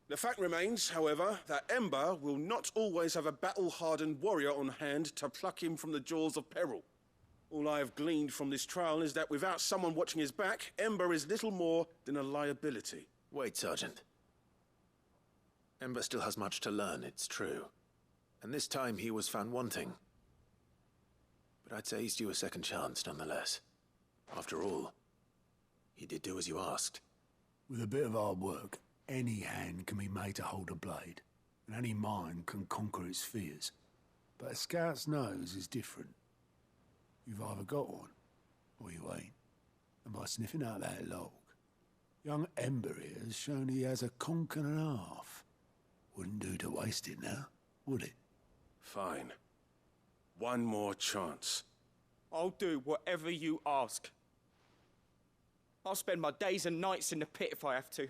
The fact remains, however, that Ember will not always have a battle-hardened warrior on hand to pluck him from the jaws of peril. All I have gleaned from this trial is that without someone watching his back, Ember is little more than a liability. Wait, Sergeant. Ember still has much to learn, it's true. And this time he was found wanting. But I'd say he's due a second chance, nonetheless. After all, he did do as you asked. With a bit of hard work, any hand can be made to hold a blade, and any mind can conquer its fears. But a scout's nose is different. You've either got one, or you ain't. And by sniffing out that log, young Ember here has shown he has a conk and a half. Wouldn't do to waste it now, would it? Fine. One more chance. I'll do whatever you ask. I'll spend my days and nights in the pit if I have to.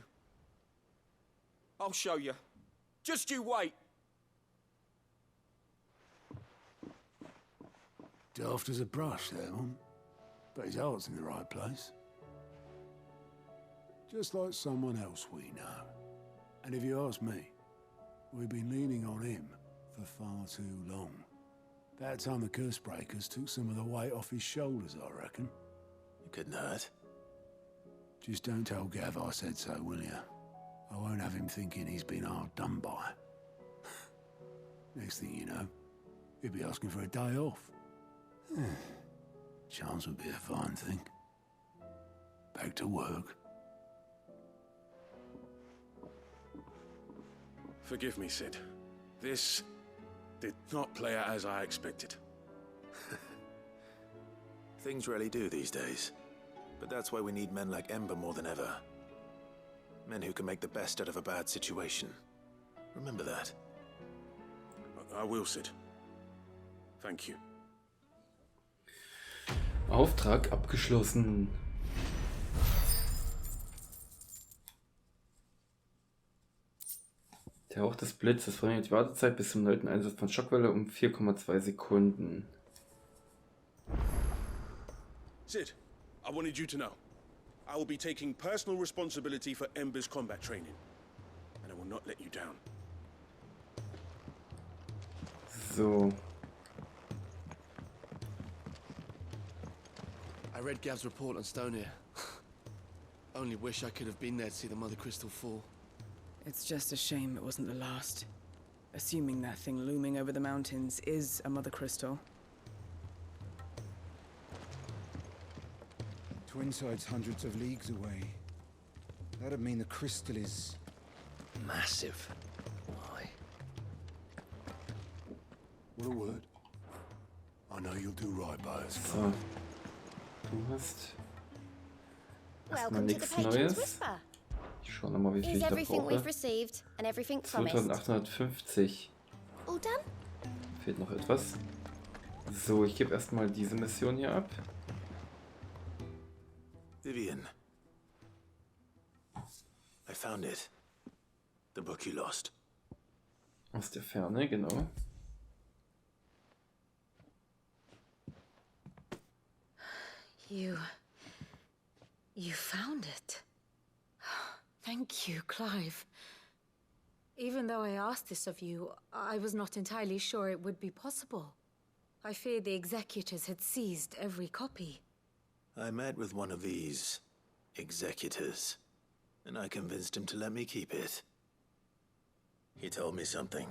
I'll show you. Just you wait. Daft as a brush, that one. But his heart's in the right place. Just like someone else we know. And if you ask me, we've been leaning on him for far too long. That time the curse breakers took some of the weight off his shoulders, I reckon. It couldn't hurt. Just don't tell Gav I said so, will you? I won't have him thinking he's been hard done by. Next thing you know, he'll be asking for a day off. Chance would be a fine thing. Back to work. Forgive me, Sid. This did not play out as I expected. Things rarely do these days. But that's why we need men like Ember more than ever. Men who can make the best out of a bad situation. Remember that. I will, Sid. Thank you. Auftrag abgeschlossen. Der Hauch des Blitzes verringert die Wartezeit bis zum erneuten Einsatz von Schockwelle um 4,2 Sekunden. Sid, I wanted you to know. I will be taking personal responsibility for Ember's combat training. And I will not let you down. So. I read Gav's report on Stonehere. Only wish I could have been there to see the Mother Crystal fall. It's just a shame it wasn't the last. Assuming that thing looming over the mountains is a Mother Crystal. Twinside's hundreds of leagues away. That'd mean the crystal is... massive. Why? What a word. I know you'll do right by us. So. Du hast erstmal Welcome to the nichts Patron's Neues. Whisper. Ich schaue nochmal, wie viel Here's ich da everything brauche. we've received and everything promised. 2850. All done? Fehlt noch etwas. So, ich gebe erstmal diese Mission hier ab. Vivian. I found it. The book you lost. Aus der Ferne, genau. You found it. Thank you, Clive. Even though I asked this of you, I was not entirely sure it would be possible. I feared the executors had seized every copy. I met with one of these executors, and I convinced him to let me keep it. He told me something.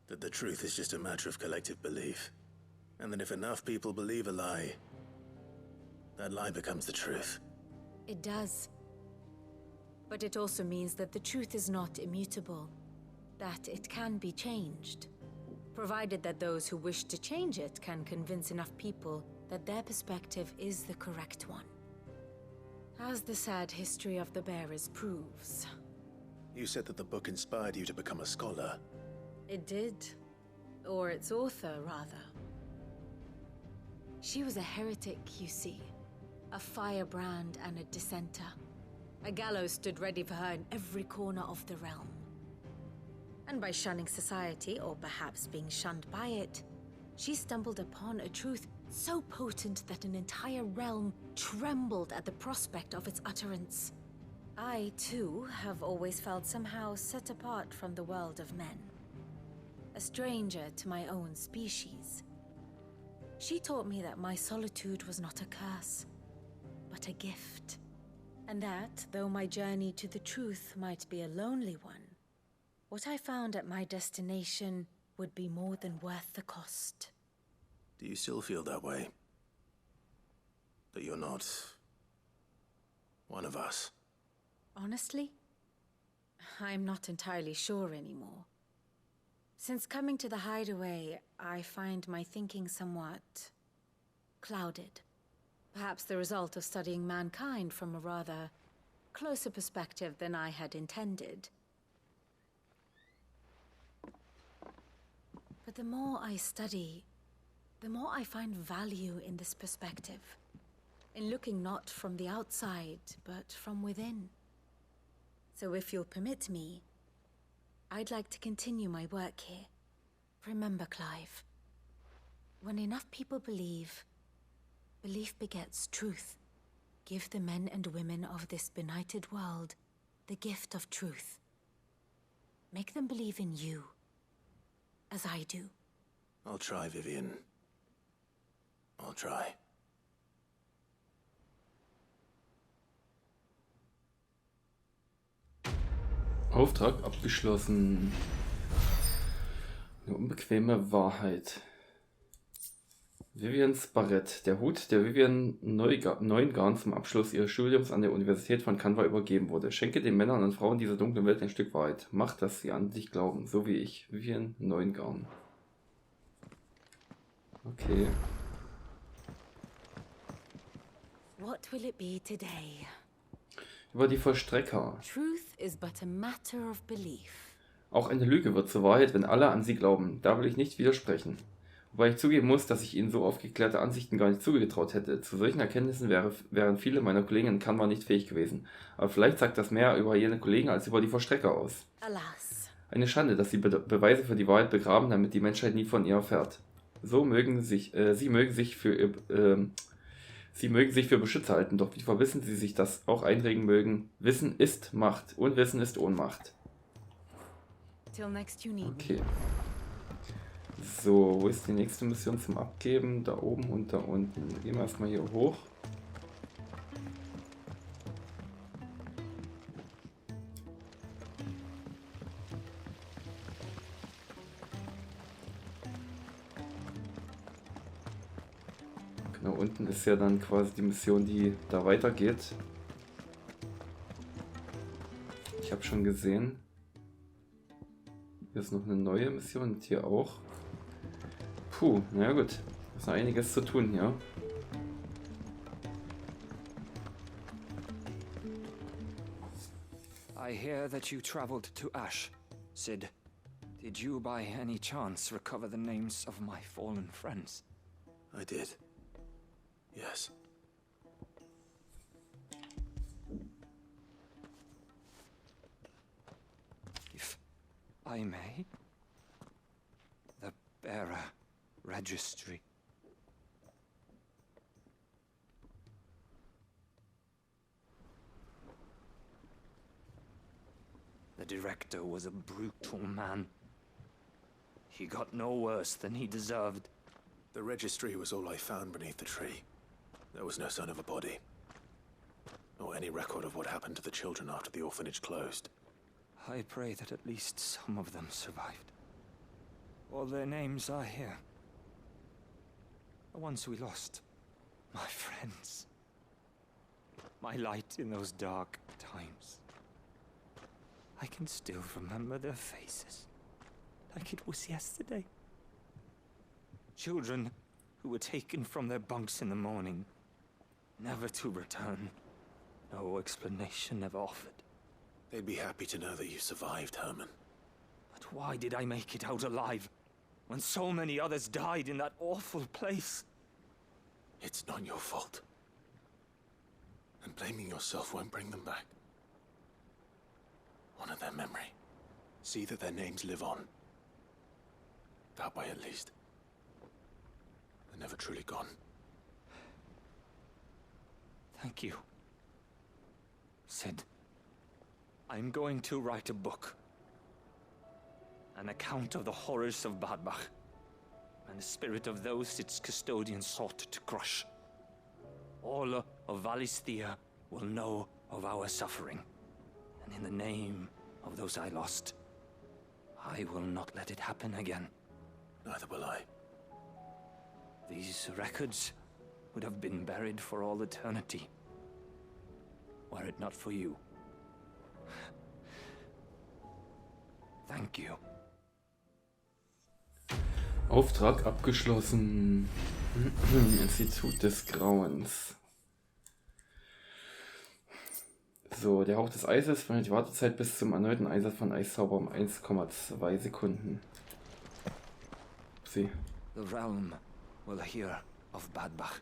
That the truth is just a matter of collective belief. And that if enough people believe a lie, that lie becomes the truth. It does. But it also means that the truth is not immutable. That it can be changed. Provided that those who wish to change it can convince enough people that their perspective is the correct one. As the sad history of the Bearers proves. You said that the book inspired you to become a scholar. It did. Or its author, rather. She was a heretic, you see. A firebrand and a dissenter. A gallows stood ready for her in every corner of the realm. And by shunning society, or perhaps being shunned by it, she stumbled upon a truth so potent that an entire realm trembled at the prospect of its utterance. I, too, have always felt somehow set apart from the world of men. A stranger to my own species. She taught me that my solitude was not a curse, but a gift. And that, though my journey to the truth might be a lonely one, what I found at my destination would be more than worth the cost. Do you still feel that way? That you're not one of us? Honestly, I'm not entirely sure anymore. Since coming to the hideaway, I find my thinking somewhat clouded. Perhaps the result of studying mankind from a rather closer perspective than I had intended. But the more I study, the more I find value in this perspective. In looking not from the outside, but from within. So if you'll permit me, I'd like to continue my work here. Remember, Clive, when enough people believe, belief begets truth. Give the men and women of this benighted world the gift of truth. Make them believe in you, as I do. I'll try, Vivian. I'll try. Auftrag abgeschlossen. Eine unbequeme Wahrheit. Vivians Barett. Der Hut, der Vivian Neugarn zum Abschluss ihres Studiums an der Universität von Canva übergeben wurde. Schenke den Männern und Frauen dieser dunklen Welt ein Stück Wahrheit. Mach, dass sie an dich glauben. So wie ich. Vivian Neugarn. Okay. What will it be today? Über die Vollstrecker. Truth is but a matter of belief. Auch eine Lüge wird zur Wahrheit, wenn alle an sie glauben. Da will ich nicht widersprechen. Wobei ich zugeben muss, dass ich ihnen so aufgeklärte Ansichten gar nicht zugetraut hätte. Zu solchen Erkenntnissen wären viele meiner Kollegen in Canva nicht fähig gewesen. Aber vielleicht sagt das mehr über jene Kollegen als über die Vollstrecker aus. Alas. Eine Schande, dass sie Beweise für die Wahrheit begraben, damit die Menschheit nie von ihr erfährt. Sie mögen sich für Beschützer halten, doch wie verwissen sie sich das auch einregen mögen. Wissen ist Macht. Unwissen ist Ohnmacht. Okay. So, wo ist die nächste Mission zum Abgeben? Da oben und da unten. Gehen wir erstmal hier hoch. Genau, unten ist ja dann quasi die Mission, die da weitergeht. Ich habe schon gesehen. Hier ist noch eine neue Mission und hier auch. Puh, na gut. Da ist noch einiges zu tun hier. I hear that you traveled to Ash, Sid. Did you by any chance recover the names of my fallen friends? I did. Yes. If I may, the bearer registry. The director was a brutal man. He got no worse than he deserved. The registry was all I found beneath the tree. There was no sign of a body. Or any record of what happened to the children after the orphanage closed. I pray that at least some of them survived. All their names are here. The ones we lost. My friends. My light in those dark times. I can still remember their faces. Like it was yesterday. Children who were taken from their bunks in the morning. Never to return. No explanation ever offered. They'd be happy to know that you survived, Herman. But why did I make it out alive? When so many others died in that awful place? It's not your fault. And blaming yourself won't bring them back. Honor their memory. See that their names live on. That way at least. They're never truly gone. Thank you. Sid, I'm going to write a book. An account of the horrors of Badbach, and the spirit of those its custodians sought to crush. All of Valisthea will know of our suffering, and in the name of those I lost, I will not let it happen again. Neither will I. These records would have been buried for all eternity, were it not for you. Thank you. Auftrag abgeschlossen. Institut des Grauens. So, der Hauch des Eises verringert die Wartezeit bis zum erneuten Einsatz von Eiszauber um 1,2 Sekunden. Upsi. The realm will hear of Badbach.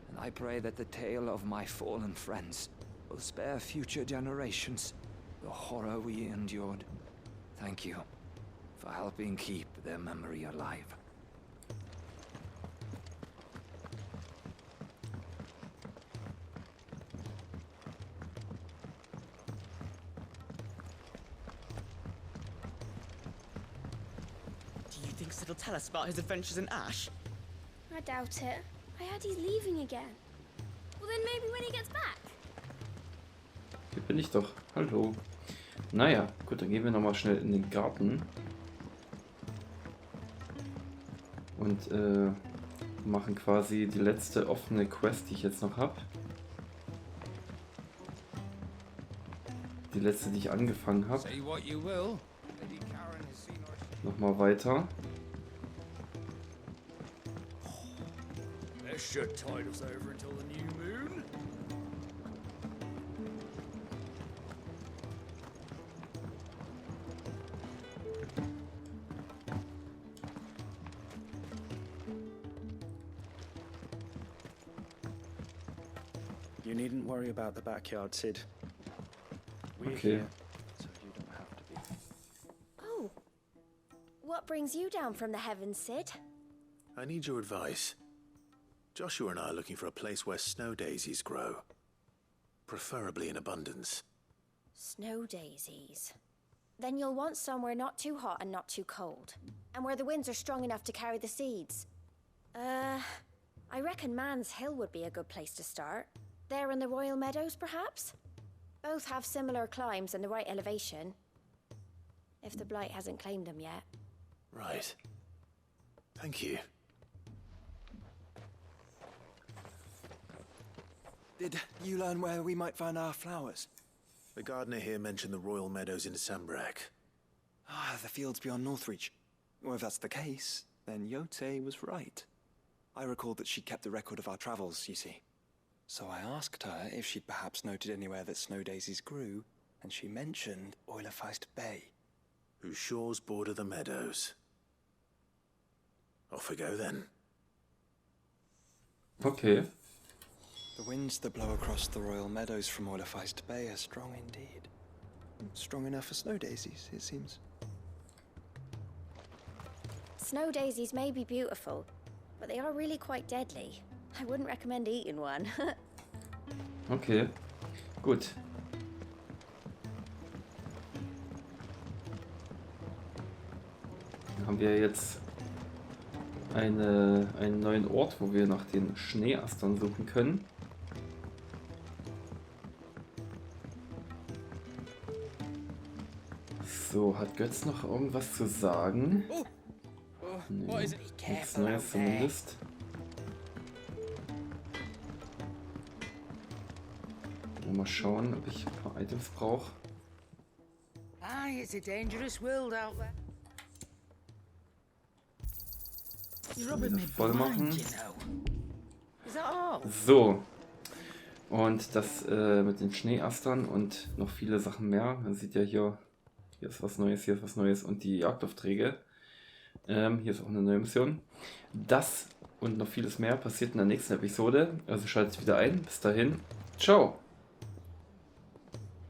And I pray that the tale of my fallen friends will spare future generations the horror we endured. Thank you for helping keep their memory alive. think Sid will tell us about his adventures in Ash? I doubt it. I heard he's leaving again. Well, then maybe when he gets back. Hier bin ich doch. Hallo. Naja, gut, dann gehen wir nochmal schnell in den Garten. Und machen quasi die letzte offene Quest, die ich jetzt noch habe. Die letzte, die ich angefangen habe. Nochmal weiter. This should tide us over until the new moon. You needn't worry about the backyard, Sid. We're Okay. here, so you don't have to be. Oh. What brings you down from the heavens, Sid? I need your advice. Joshua and I are looking for a place where snow daisies grow. Preferably in abundance. Snow daisies. Then you'll want somewhere not too hot and not too cold. And where the winds are strong enough to carry the seeds. I reckon Man's Hill would be a good place to start. There in the Royal Meadows, perhaps? Both have similar climbs and the right elevation. If the Blight hasn't claimed them yet. Right. Thank you. Did you learn where we might find our flowers? The gardener here mentioned the Royal Meadows in Sambrak. Ah, the fields beyond Northreach. Well, if that's the case, then Yote was right. I recalled that she kept a record of our travels, you see. So I asked her if she'd perhaps noted anywhere that snow daisies grew, and she mentioned Oilefeist Bay. Whose shores border the meadows. Off we go then. Okay. The winds that blow across the Royal Meadows from Oilefeist Bay are strong indeed. Strong enough for snow daisies, it seems. Snow daisies may be beautiful, but they are really quite deadly. I wouldn't recommend eating one. Okay. Gut. Dann haben wir jetzt einen neuen Ort, wo wir nach den Schneeastern suchen können. So, hat Götz noch irgendwas zu sagen? Nee, nichts Neues zumindest. Mal schauen, ob ich ein paar Items brauche. Aye, it's a dangerous world out there. You're rubbing me Voll machen. blind, you know. Is that all? So. Und das mit den Schneeastern und noch viele Sachen mehr. Man sieht ja hier ist was Neues, hier ist was Neues und die Jagdaufträge. Hier ist auch eine neue Mission. Das und noch vieles mehr passiert in der nächsten Episode. Also schaltet wieder ein. Bis dahin. Ciao.